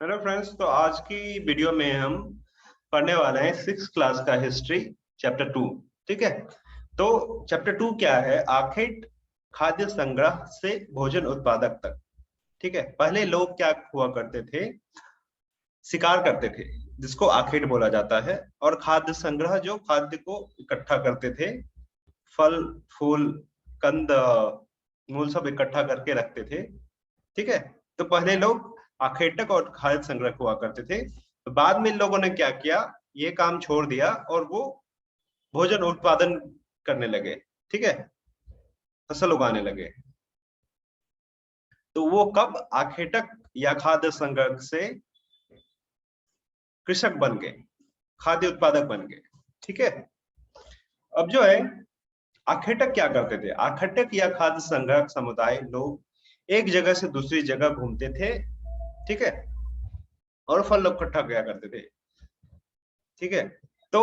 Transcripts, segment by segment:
Hello friends, तो आज की वीडियो में हम पढ़ने वाले हैं 6th क्लास का हिस्ट्री चैप्टर 2। ठीक है। तो चैप्टर 2 क्या है? आखेट खाद्य संग्रह से भोजन उत्पादक तक। ठीक है। पहले लोग क्या हुआ करते थे? शिकार करते थे, जिसको आखेट बोला जाता है। और खाद्य संग्रह, जो खाद्य को इकट्ठा करते थे, फल फूल कंद मूल सब इकट्ठा करके रखते थे। ठीक है। तो पहले लोग आखेटक और खाद्य संग्रह हुआ करते थे। तो बाद में इन लोगों ने क्या किया? ये काम छोड़ दिया और वो भोजन उत्पादन करने लगे। ठीक है। फसल उगाने लगे। तो वो कब आखेटक या खाद्य संग्रह से कृषक बन गए, खाद्य उत्पादक बन गए। ठीक है। अब जो है, आखेटक क्या करते थे? आखेटक या खाद्य संग्रह समुदाय लोग एक जगह से दूसरी जगह घूमते थे। ठीक है। और फल इकट्ठा किया करते थे। ठीक है। तो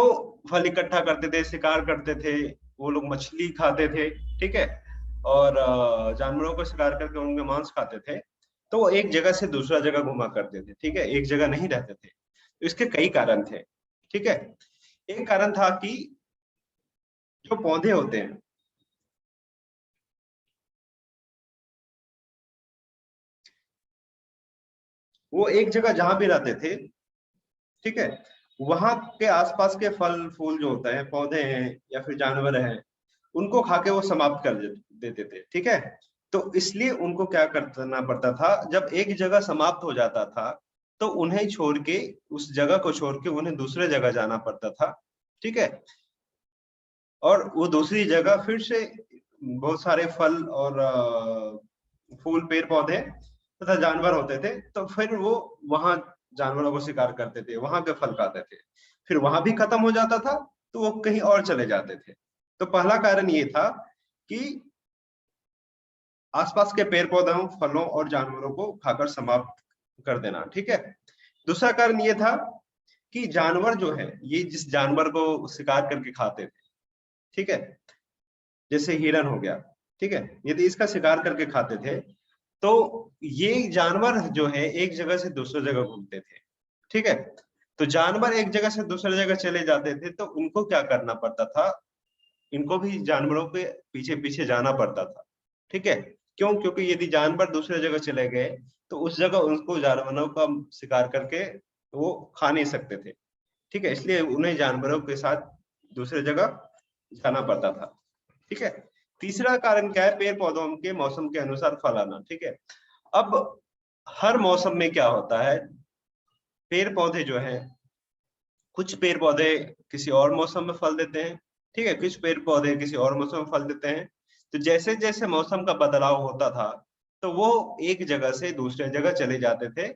फल इकट्ठा करते थे, शिकार करते थे। वो लोग मछली खाते थे। ठीक है। और जानवरों को शिकार करके उनके मांस खाते थे। तो वो एक जगह से दूसरा जगह घुमा करते थे। ठीक है। एक जगह नहीं रहते थे। तो इसके कई कारण थे। ठीक है। एक कारण था कि जो पौधे होते हैं, वो एक जगह जहां भी रहते थे, ठीक है, वहां के आसपास के फल फूल जो होते हैं, पौधे हैं या फिर जानवर हैं, उनको खा के वो समाप्त कर देते थे। ठीक है। तो इसलिए उनको क्या करना पड़ता था? जब एक जगह समाप्त हो जाता था, तो उन्हें छोड़ के, उस जगह को छोड़ के उन्हें दूसरे जगह जाना पड़ता था। ठीक है। और वो दूसरी जगह फिर से बहुत सारे फल और फूल पेड़ पौधे तथा जानवर होते थे। तो फिर वो वहां जानवरों को शिकार करते थे, वहां के फल खाते थे। फिर वहां भी खत्म हो जाता था, तो वो कहीं और चले जाते थे। तो पहला कारण ये था कि आसपास के पेड़ पौधों, फलों और जानवरों को खाकर समाप्त कर देना। ठीक है। दूसरा कारण ये था कि जानवर जो है, ये जिस जानवर को शिकार करके खाते थे, ठीक है, जैसे हिरन हो गया, ठीक है, यदि इसका शिकार करके खाते थे, तो ये जानवर जो है एक जगह से दूसरी जगह घूमते थे। ठीक है। तो जानवर एक जगह से दूसरी जगह चले जाते थे, तो उनको क्या करना पड़ता था? इनको भी जानवरों के पीछे पीछे जाना पड़ता था। ठीक है। क्यों? क्योंकि यदि जानवर दूसरे जगह चले गए, तो उस जगह उनको जानवरों का शिकार करके वो खा नहीं सकते थे। ठीक है। इसलिए उन्हें जानवरों के साथ दूसरे जगह जाना पड़ता था। ठीक है। तीसरा कारण क्या है? पेड़ पौधों के मौसम के अनुसार फल आना। ठीक है। अब हर मौसम में क्या होता है? पेड़ पौधे जो है, कुछ पेड़ पौधे किसी और मौसम में फल देते हैं। ठीक है। कुछ पेड़ पौधे किसी और मौसम में फल देते हैं। तो जैसे जैसे मौसम का बदलाव होता था, तो वो एक जगह से दूसरे जगह चले जाते थे।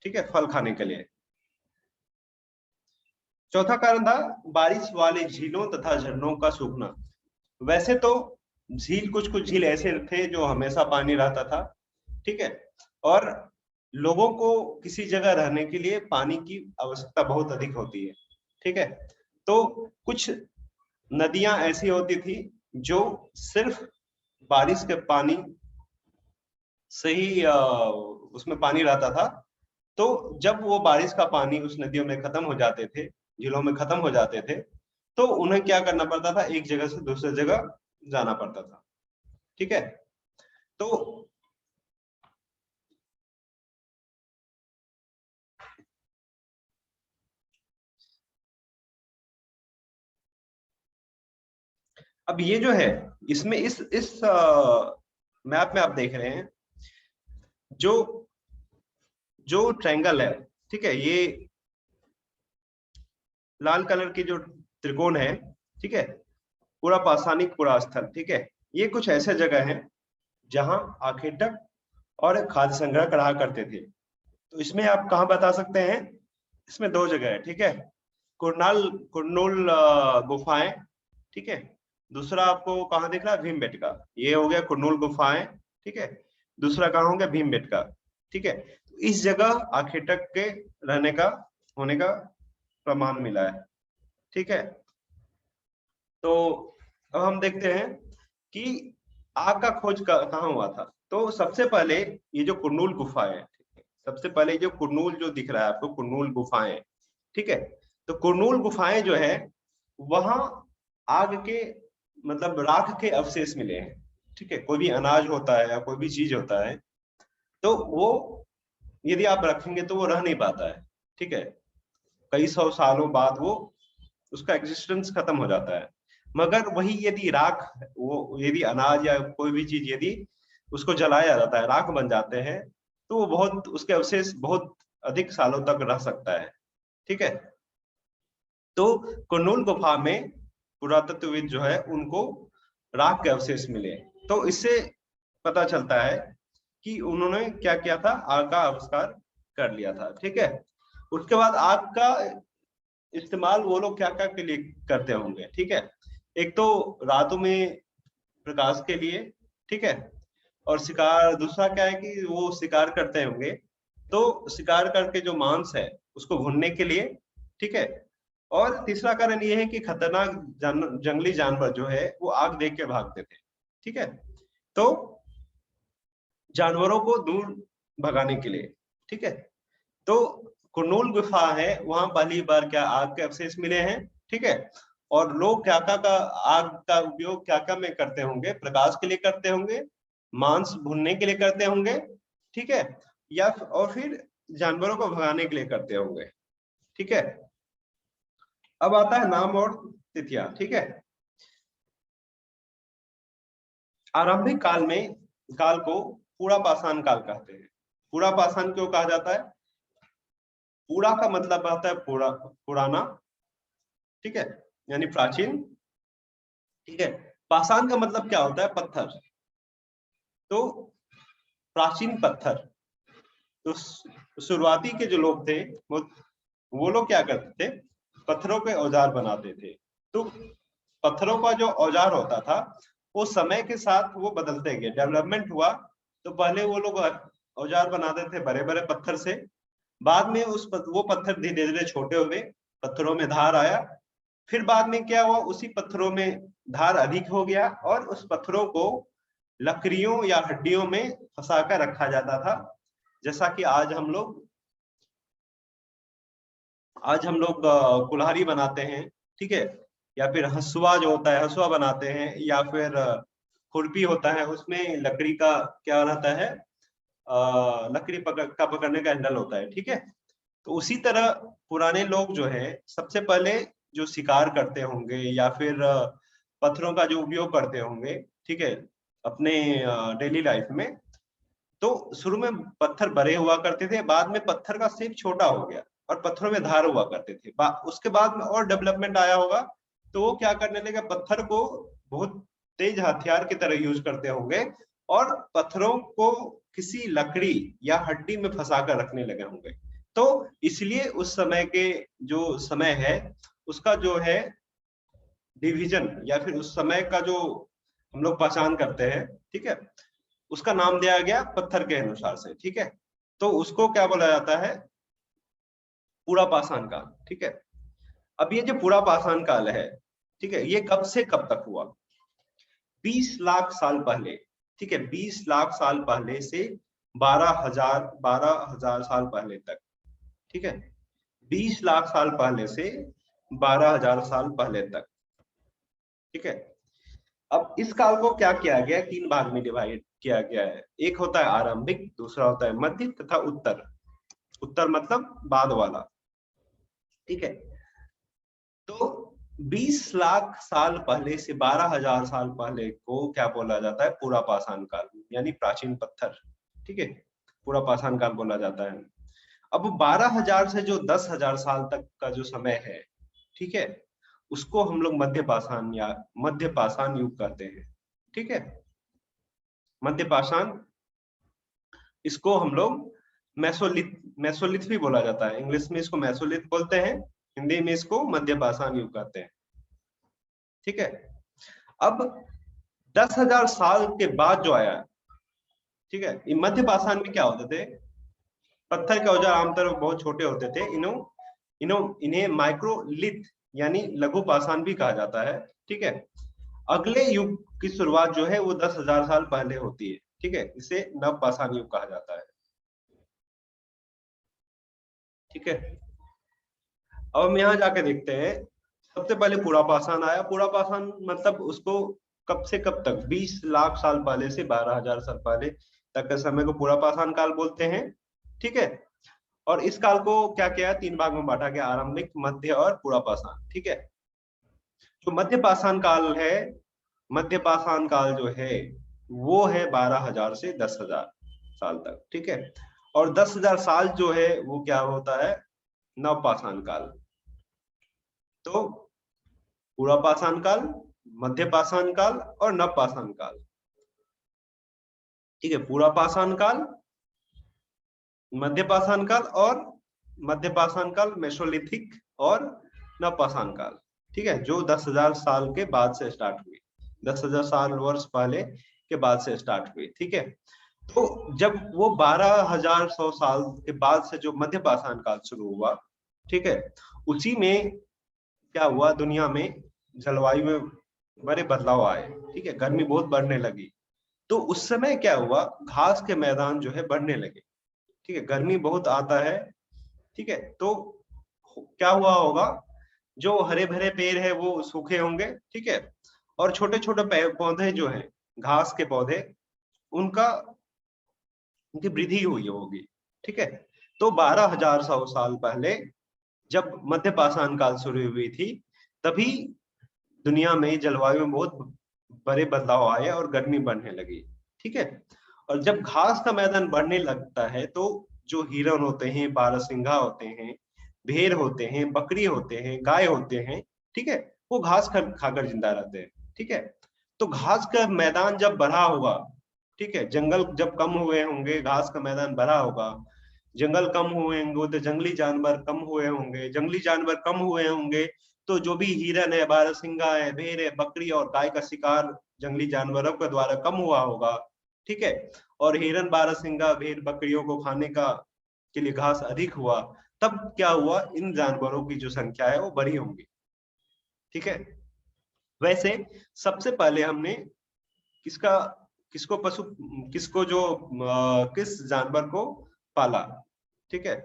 ठीक है। फल खाने के लिए। चौथा कारण था बारिश वाले झीलों तथा झरनों का सूखना। वैसे तो झील, कुछ कुछ झील ऐसे थे जो हमेशा पानी रहता था। ठीक है। और लोगों को किसी जगह रहने के लिए पानी की आवश्यकता बहुत अधिक होती है। ठीक है। तो कुछ नदियां ऐसी होती थी जो सिर्फ बारिश के पानी से ही उसमें पानी रहता था। तो जब वो बारिश का पानी उस नदियों में खत्म हो जाते थे, झीलों में खत्म हो जाते थे, तो उन्हें क्या करना पड़ता था? एक जगह से दूसरी जगह जाना पड़ता था। ठीक है। तो अब ये जो है, इसमें इस मैप में आप देख रहे हैं, जो जो ट्रायंगल है, ठीक है, ये लाल कलर की जो त्रिकोण है, ठीक है, पूरा पाषाणिक पूरा स्थल। ठीक है। ये कुछ ऐसे जगह है जहां आखेटक और खाद्य संग्रह करा करते थे। तो इसमें आप कहाँ बता सकते हैं? इसमें दो जगह है। ठीक है। कुरनाल कुरनूल गुफाएं। ठीक है। दूसरा आपको कहाँ दिख रहा है? भीमबेटका। ये हो गया कुरनूल गुफाएं। ठीक है। दूसरा कहाँ हो गया? भीमबेटका। ठीक है। तो इस जगह आखेटक के रहने का, होने का प्रमाण मिला है। ठीक है। तो अब हम देखते हैं कि आग का खोज कहाँ हुआ था। तो सबसे पहले ये जो कुरनूल गुफा है, ठीक है, सबसे पहले जो कुरनूल जो दिख रहा है आपको, कुरनूल गुफाएं, ठीक है। तो कुरनूल गुफाएं जो है वहां आग के मतलब राख के अवशेष मिले हैं, ठीक है। कोई भी अनाज होता है या कोई भी चीज होता है तो वो यदि आप रखेंगे तो वो रह नहीं पाता है, ठीक है। कई सौ सालों बाद वो उसका एग्जिस्टेंस खत्म हो जाता है। मगर वही यदि राख, वो यदि अनाज या कोई भी चीज यदि उसको जलाया जाता है, राख बन जाते हैं, तो वो बहुत, उसके अवशेष बहुत अधिक सालों तक रह सकता है, ठीक है। तो कुरनूल गुफा में पुरातत्वविद जो है उनको राख के अवशेष मिले। तो इससे पता चलता है कि उन्होंने क्या किया था, आग का आविष्कार कर लिया था, ठीक है। उसके बाद आग का इस्तेमाल वो लोग क्या क्या के लिए करते होंगे, ठीक है। एक तो रातों में प्रकाश के लिए, ठीक है। और शिकार, दूसरा क्या है कि वो शिकार करते होंगे, तो शिकार करके जो मांस है उसको भुनने के लिए, ठीक है। और तीसरा कारण ये है कि खतरनाक जंगली जानवर जो है वो आग देख के भागते थे, ठीक है। तो जानवरों को दूर भगाने के लिए, ठीक है। तो कुरनूल गुफा है, वहां पहली बार क्या आग के अवशेष मिले हैं, ठीक है। और लोग क्या क्या का आग का उपयोग क्या क्या में करते होंगे, प्रकाश के लिए करते होंगे, मांस भुनने के लिए करते होंगे, ठीक है, या और फिर जानवरों को भगाने के लिए करते होंगे, ठीक है। अब आता है नाम और तिथियां, ठीक है। आरंभिक काल को पूरा पाषाण काल कहते हैं। पूरा पाषाण क्यों कहा जाता है? पूरा का मतलब आता है पुराना, ठीक है, यानी प्राचीन, ठीक है। पाषाण का मतलब क्या होता है? पत्थर। तो प्राचीन पत्थर। तो शुरुआती के जो लोग थे वो लोग क्या करते थे? पत्थरों के औजार बनाते थे। तो पत्थरों का जो औजार होता था वो समय के साथ वो बदलते गए, डेवलपमेंट हुआ। तो पहले वो लोग औजार बनाते थे बड़े बड़े पत्थर से, बाद में वो पत्थर धीरे धीरे छोटे हुए, पत्थरों में धार आया, फिर बाद में क्या हुआ, उसी पत्थरों में धार अधिक हो गया और उस पत्थरों को लकड़ियों या हड्डियों में फंसा कर रखा जाता था। जैसा कि आज हम लोग कुल्हाड़ी बनाते हैं, ठीक है, या फिर हसुआ जो होता है हसुआ बनाते हैं, या फिर खुरपी होता है, उसमें लकड़ी का क्या रहता है, लकड़ी पकड़ने का हैंडल होता है, ठीक है। तो उसी तरह पुराने लोग जो है सबसे पहले जो शिकार करते होंगे या फिर पत्थरों का जो उपयोग करते होंगे, ठीक है, अपने डेली लाइफ में, तो शुरू में पत्थर बड़े हुआ करते थे, बाद में पत्थर का शेप छोटा हो गया और पत्थरों में धार हुआ करते थे। उसके बाद में और डेवलपमेंट आया होगा, तो वो क्या करने लगे, पत्थर को बहुत तेज हथियार की तरह यूज करते होंगे और पत्थरों को किसी लकड़ी या हड्डी में फंसा कर रखने लगे होंगे। तो इसलिए उस समय के जो समय है उसका जो है डिवीजन, या फिर उस समय का जो हम लोग पहचान करते हैं, ठीक है, उसका नाम दिया गया पत्थर के अनुसार से, ठीक है। तो उसको क्या बोला जाता है? पूरा पाषाण काल, ठीक है। अब ये जो पूरा पाषाण काल है, ठीक है, ये कब से कब तक हुआ? 20 लाख साल पहले, ठीक है, 20 लाख साल पहले से 12,000 साल पहले तक, ठीक है। 20 लाख साल पहले से 12,000 साल पहले तक, ठीक है। अब इस काल को क्या किया गया, 3 भाग में डिवाइड किया गया है। एक होता है आरंभिक, दूसरा होता है मध्य तथा उत्तर। उत्तर मतलब बाद वाला, ठीक है। तो 20 लाख साल पहले से 12,000 साल पहले को क्या बोला जाता है? पूरा पाषाण काल, यानी प्राचीन पत्थर, ठीक है, पूरा पाषाण काल बोला जाता है। अब 12,000 से जो 10,000 साल तक का जो समय है, ठीक है, उसको हम लोग मध्य पाषाण या मध्य पाषाण युग कहते हैं, ठीक है। मध्य पाषाण, इसको हम लोग मेसोलिथ भी बोला जाता है। इंग्लिश में इसको मेसोलिथ बोलते हैं, हिंदी में इसको मध्य पाषाण युग कहते हैं, ठीक है। अब 10,000 साल के बाद जो आया, ठीक है, ये मध्य पाषाण में क्या होते थे? पत्थर के औजार आमतौर पर बहुत छोटे होते थे। इन्हें माइक्रोलिथ यानी लघु पाषाण भी कहा जाता है, ठीक है। अगले युग की शुरुआत जो है वो 10,000 साल पहले होती है, ठीक है, इसे नव पाषाण युग कहा जाता है। ठीक है। अब हम यहाँ जाके देखते हैं, सबसे पहले पूरा पाषाण आया। पूरा पाषाण मतलब उसको कब से कब तक, 20 लाख साल पहले से 12,000 साल पहले तक के समय को पूरा पाषाण काल बोलते हैं। ठीक है। और इस काल को क्या किया, 3 भाग में बांटा गया, आरंभिक, मध्य और पूरा पाषाण। ठीक है। जो मध्य पाषाण काल है, मध्य पाषाण काल जो है वो है 12,000 से 10,000 साल तक। ठीक है। और 10,000 साल जो है वो क्या होता है, नव पाषाण काल। तो पूरा पाषाण काल, मध्य पाषाण काल और नव पाषाण काल। ठीक है। पूरा पाषाण काल, मध्य पाषाण काल और मध्य पाषाण काल, मेसोलिथिक और नव पाषाण काल। ठीक है। जो 10,000 साल के बाद से स्टार्ट हुई, 10,000 साल वर्ष पहले के बाद से स्टार्ट हुई। ठीक है। तो जब वो 12,100 साल के बाद से जो मध्य पाषाण काल शुरू हुआ, ठीक है, उसी में क्या हुआ, दुनिया में जलवायु में बड़े बदलाव आए। ठीक है। गर्मी बहुत बढ़ने लगी। तो उस समय क्या हुआ, घास के मैदान जो है बढ़ने लगे। ठीक है। गर्मी बहुत आता है। ठीक है। तो क्या हुआ होगा, जो हरे भरे पेड़ है वो सूखे होंगे। ठीक है। और छोटे छोटे पौधे जो हैं, घास के पौधे, उनका उनकी वृद्धि हुई होगी। ठीक है। तो 12,000 साल पहले जब मध्य पाषाण काल शुरू हुई थी, तभी दुनिया में जलवायु में बहुत बड़े बदलाव आए और गर्मी बढ़ने लगी। ठीक है। और जब घास का मैदान बढ़ने लगता है तो जो हिरण होते हैं, बारहसिंघा होते हैं, भेड़ होते हैं, बकरी होते हैं, गाय होते हैं, ठीक है, वो घास खाकर जिंदा रहते हैं। ठीक है। तो घास का मैदान जब बढ़ा होगा, ठीक है, जंगल जब कम हुए होंगे, घास का मैदान बढ़ा होगा, जंगल कम हुए होंगे तो जंगली जानवर कम हुए होंगे, जंगली जानवर कम हुए होंगे तो जो भी हिरन है, बारहसिंगा है, भेड़ है, बकरी और गाय का शिकार जंगली जानवरों के द्वारा कम हुआ होगा। ठीक है। और हिरन, बारहसिंगा, भेड़, बकरियों को खाने का के लिए घास अधिक हुआ, तब क्या हुआ, इन जानवरों की जो संख्या है वो बढ़ी होंगी। ठीक है। वैसे सबसे पहले हमने किसका किसको पशु किसको जो किस जानवर को पाला। ठीक है।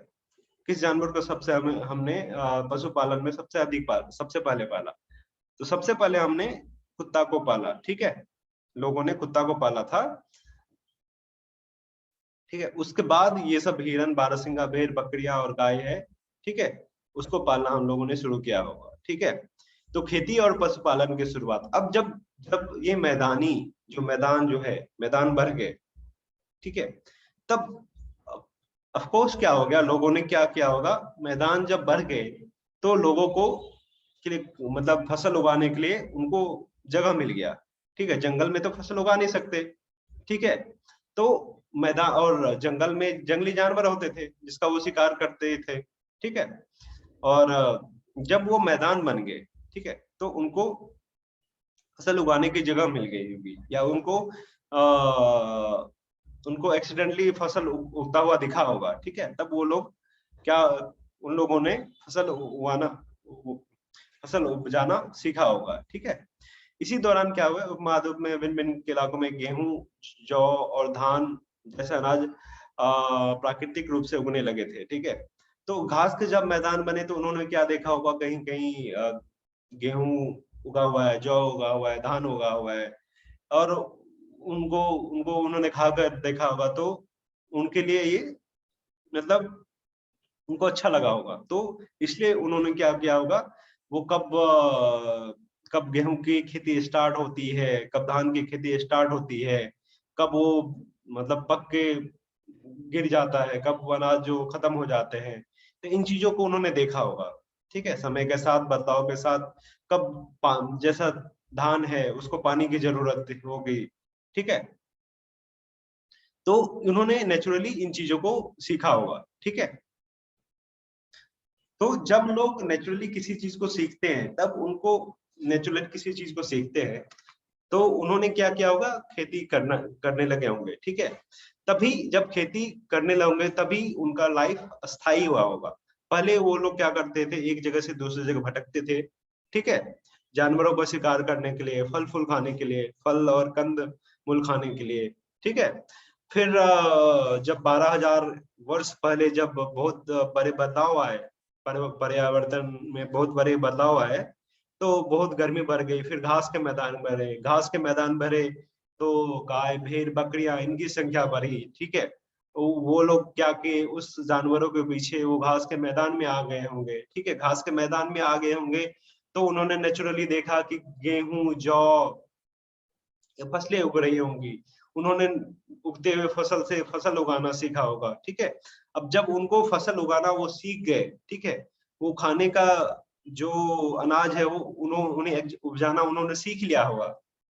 किस जानवर को सबसे हमने पशुपालन में सबसे अधिक सबसे पहले पाला। तो सबसे पहले हमने कुत्ता को पाला। ठीक है। लोगों ने कुत्ता को पाला था। ठीक है। उसके बाद ये सब हिरन, बारहसिंगा, भेड़, बकरियां और गाय है, ठीक है, उसको पालना हम लोगों ने शुरू किया होगा। ठीक है। तो खेती और पशुपालन की शुरुआत, अब जब जब ये मैदानी जो मैदान जो है, मैदान भर गए, ठीक है, तब अफकोर्स क्या हो गया, लोगों ने क्या किया होगा, मैदान जब भर गए तो लोगों को के लिए मतलब फसल उगाने के लिए उनको जगह मिल गया। ठीक है। जंगल में तो फसल उगा नहीं सकते। ठीक है। तो मैदान और जंगल में जंगली जानवर होते थे जिसका वो शिकार करते थे। ठीक है। और जब वो मैदान बन गए, ठीक है, तो उनको फसल उगाने की जगह मिल गई होगी, या उनको एक्सीडेंटली फसल उगता हुआ दिखा होगा। ठीक है। तब वो लोग क्या, उन लोगों ने फसल उगाना, फसल उपजाना सीखा होगा। ठीक है। इसी दौरान क्या हुआ, उपमहाद्वीप में विभिन्न भिन्न इलाकों में गेहूं, जौ और धान जैसे अनाज प्राकृतिक रूप से उगने लगे थे। ठीक है। तो घास के जब मैदान बने तो उन्होंने क्या देखा होगा, कहीं कहीं गेहूं उगा हुआ है, जौ उगा हुआ है, धान उगा हुआ है, और उनको उनको उन्होंने खाकर देखा होगा, तो उनके लिए ये मतलब उनको अच्छा लगा होगा। तो इसलिए उन्होंने क्या किया होगा, वो कब गेहूं की खेती स्टार्ट होती है, कब धान की खेती स्टार्ट होती है, कब वो मतलब पक के गिर जाता है, कब वो अनाज जो खत्म हो जाते हैं, तो इन चीजों को उन्होंने देखा होगा। ठीक है। समय के साथ, बदलाव के साथ, कब जैसा धान है उसको पानी की जरूरत होगी। ठीक है। तो उन्होंने नेचुरली इन चीजों को सीखा होगा। ठीक है। तो जब लोग नेचुरली किसी चीज को सीखते हैं, तब उनको नेचुरली किसी चीज को सीखते हैं, तो उन्होंने क्या किया होगा, खेती करने लगे होंगे। ठीक है। तभी जब खेती करने लगेंगे तभी उनका लाइफ अस्थाई हुआ होगा। पहले वो लोग क्या करते थे, एक जगह से दूसरी जगह भटकते थे। ठीक है। जानवरों का शिकार करने के लिए, फल फूल खाने के लिए, फल और कंद मूल खाने के लिए। ठीक है। फिर जब 12,000 वर्ष पहले जब बहुत बड़े बदलाव आए, पर्यावरण में बहुत बड़े बदलाव आए, तो बहुत गर्मी बढ़ गई। फिर घास के मैदान बढ़े, घास के मैदान बढ़े तो गाय भेड़ बकरियां इनकी संख्या बढ़ी। ठीक है, तो वो लोग क्या कि उस जानवरों के पीछे वो घास के मैदान में आ गए होंगे। ठीक है, घास के मैदान में आ गए होंगे तो उन्होंने नेचुरली देखा कि गेहूं जौ फसलें उग रही होंगी, उन्होंने उगते हुए फसल से फसल उगाना सीखा होगा। ठीक है, अब जब उनको फसल उगाना वो सीख गए, ठीक है, वो खाने का जो अनाज है वो उन्हें उपजाना उन्होंने सीख लिया होगा।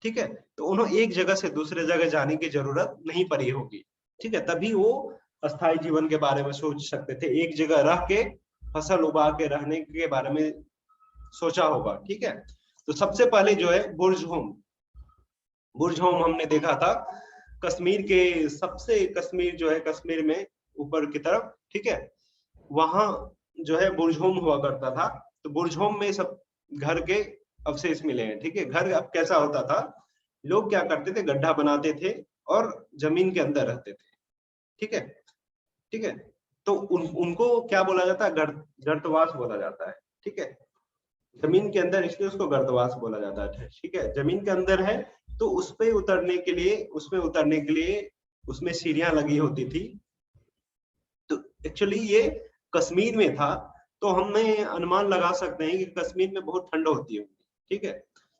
ठीक है, तो उन्हें एक जगह से दूसरे जगह जाने की जरूरत नहीं पड़ी होगी। ठीक है, तभी वो अस्थायी जीवन के बारे में सोच सकते थे, एक जगह रह के फसल उगा के रहने के बारे में सोचा होगा। ठीक है, तो सबसे पहले जो है बुर्ज होम, बुर्ज होम हमने देखा था कश्मीर के सबसे, कश्मीर जो है कश्मीर में ऊपर की तरफ, ठीक है, वहां जो है बुर्ज होम हुआ करता था। तो बुर्ज होम में सब घर के अवशेष मिले हैं। ठीक है, घर अब कैसा होता था, लोग क्या करते थे, गड्ढा बनाते थे और जमीन के अंदर रहते थे। ठीक है, ठीक है, तो उनको क्या बोला जाता है, गर्तवास बोला जाता है। ठीक है, जमीन के अंदर, इसलिए उसको गर्तवास बोला जाता है। ठीक है, जमीन के अंदर है तो उस पे उतरने के लिए, उसमें उतरने के लिए उसमें सीढ़ियां लगी होती थी। तो एक्चुअली ये कश्मीर में था, तो हमें अनुमान लगा सकते हैं कि कश्मीर में बहुत ठंड होती होगी। ठीक है,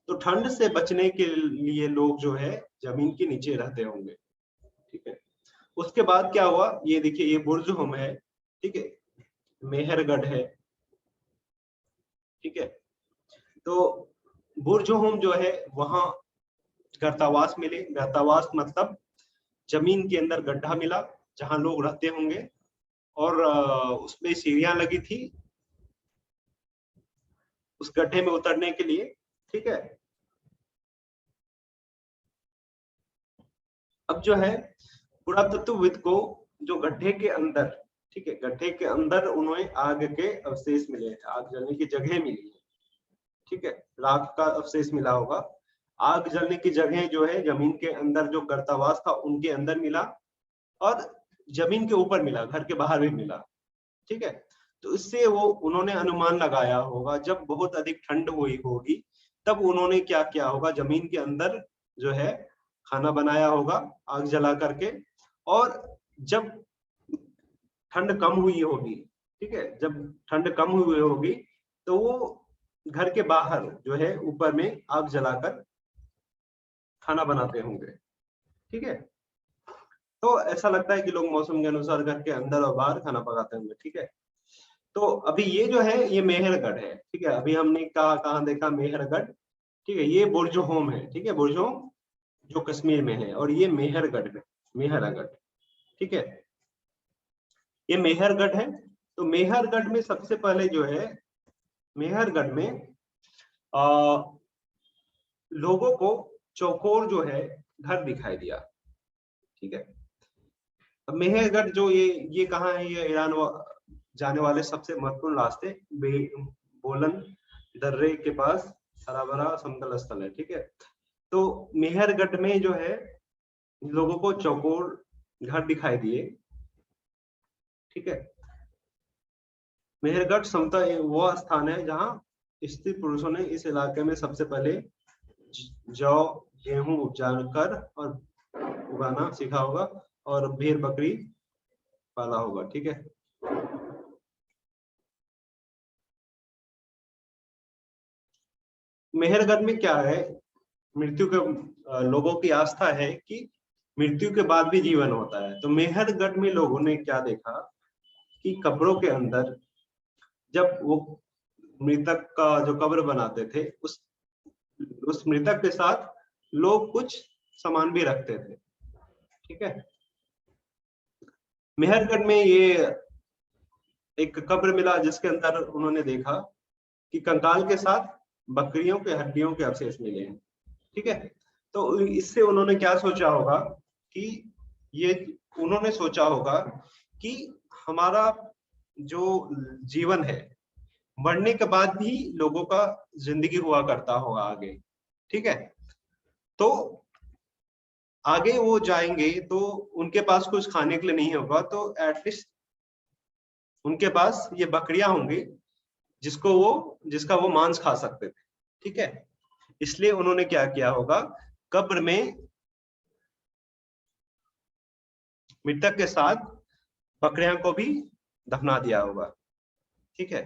तो ठंड से बचने के लिए लोग जो है जमीन के नीचे रहते होंगे। ठीक है, उसके बाद क्या हुआ, ये देखिए ये बुर्ज होम है। ठीक है, मेहरगढ़ है। ठीक है, तो बुर्ज होम जो है वहां गर्तावास मिले। गर्तावास मतलब जमीन के अंदर गड्ढा मिला जहां लोग रहते होंगे, और उसमें सीढ़ियां लगी थी उस गड्ढे में उतरने के लिए। ठीक है, अब जो है पुरातत्वविद को जो गड्ढे के अंदर, ठीक है, गड्ढे के अंदर उन्हें आग के अवशेष मिले, आग जलने की जगह मिली है। ठीक है, राख का अवशेष मिला होगा। आग जलने की जगह जो है जमीन के अंदर जो गर्तावास था उनके अंदर मिला, और जमीन के ऊपर मिला, घर के बाहर भी मिला। ठीक है, तो इससे वो उन्होंने अनुमान लगाया होगा जब बहुत अधिक ठंड हुई होगी तब उन्होंने क्या किया होगा, जमीन के अंदर जो है खाना बनाया होगा आग जला करके। और जब ठंड कम हुई होगी, ठीक है, जब ठंड कम हुई होगी तो वो घर के बाहर जो है ऊपर में आग जलाकर खाना बनाते होंगे। ठीक है, तो ऐसा लगता है कि लोग मौसम के अनुसार घर के अंदर और बाहर खाना पकाते होंगे। ठीक है, तो अभी ये जो है ये मेहरगढ़ है। ठीक है, अभी हमने कहाँ देखा, मेहरगढ़। ठीक है, ये बुर्ज होम है। ठीक है, बुर्ज होम जो कश्मीर में है, और ये मेहरगढ़ है, मेहरगढ़। ठीक है, ये मेहरगढ़ है। तो मेहरगढ़ में सबसे पहले जो है, मेहरगढ़ में आ, लोगों को चौकोर जो है घर दिखाई दिया। ठीक है, अब मेहरगढ़ जो ये कहाँ है, ये ईरान जाने वाले सबसे महत्वपूर्ण रास्ते, बोलन दर्रे के पास हरा भरा समतल स्थल है। ठीक है, तो मेहरगढ़ में जो है लोगों को चौकोर घर दिखाई दिए। ठीक है, मेहरगढ़ समतल वह स्थान है जहां स्त्री पुरुषों ने इस इलाके में सबसे पहले जौ गेहूं उपजा कर और उगाना सीखा होगा, और भेड़ बकरी पाला होगा। ठीक है, मेहरगढ़ में क्या है, मृत्यु के लोगों की आस्था है कि मृत्यु के बाद भी जीवन होता है। तो मेहरगढ़ में लोगों ने क्या देखा कि कब्रों के अंदर जब वो मृतक का जो कब्र बनाते थे, उस मृतक के साथ लोग कुछ सामान भी रखते थे। ठीक है, मेहरगढ़ में ये एक कब्र मिला जिसके अंदर उन्होंने देखा कि कंकाल के साथ बकरियों के हड्डियों के अवशेष मिले हैं। ठीक है, तो इससे उन्होंने क्या सोचा होगा कि ये, उन्होंने सोचा होगा कि हमारा जो जीवन है, मरने के बाद भी लोगों का जिंदगी हुआ करता होगा आगे। ठीक है, तो आगे वो जाएंगे तो उनके पास कुछ खाने के लिए नहीं होगा, तो एटलीस्ट उनके पास ये बकरियां होंगी जिसका वो मांस खा सकते थे। ठीक है, इसलिए उन्होंने क्या किया होगा, कब्र में मृतक के साथ बकरियां को भी दफना दिया होगा। ठीक है,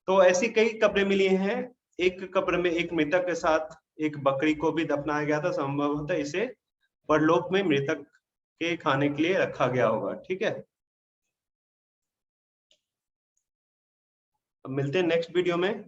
तो ऐसी कई कब्रें मिली हैं। एक कब्र में एक मृतक के साथ एक बकरी को भी दफनाया गया था, संभवतः इसे परलोक में मृतक के खाने के लिए रखा गया होगा। ठीक है, अब मिलते हैं नेक्स्ट वीडियो में।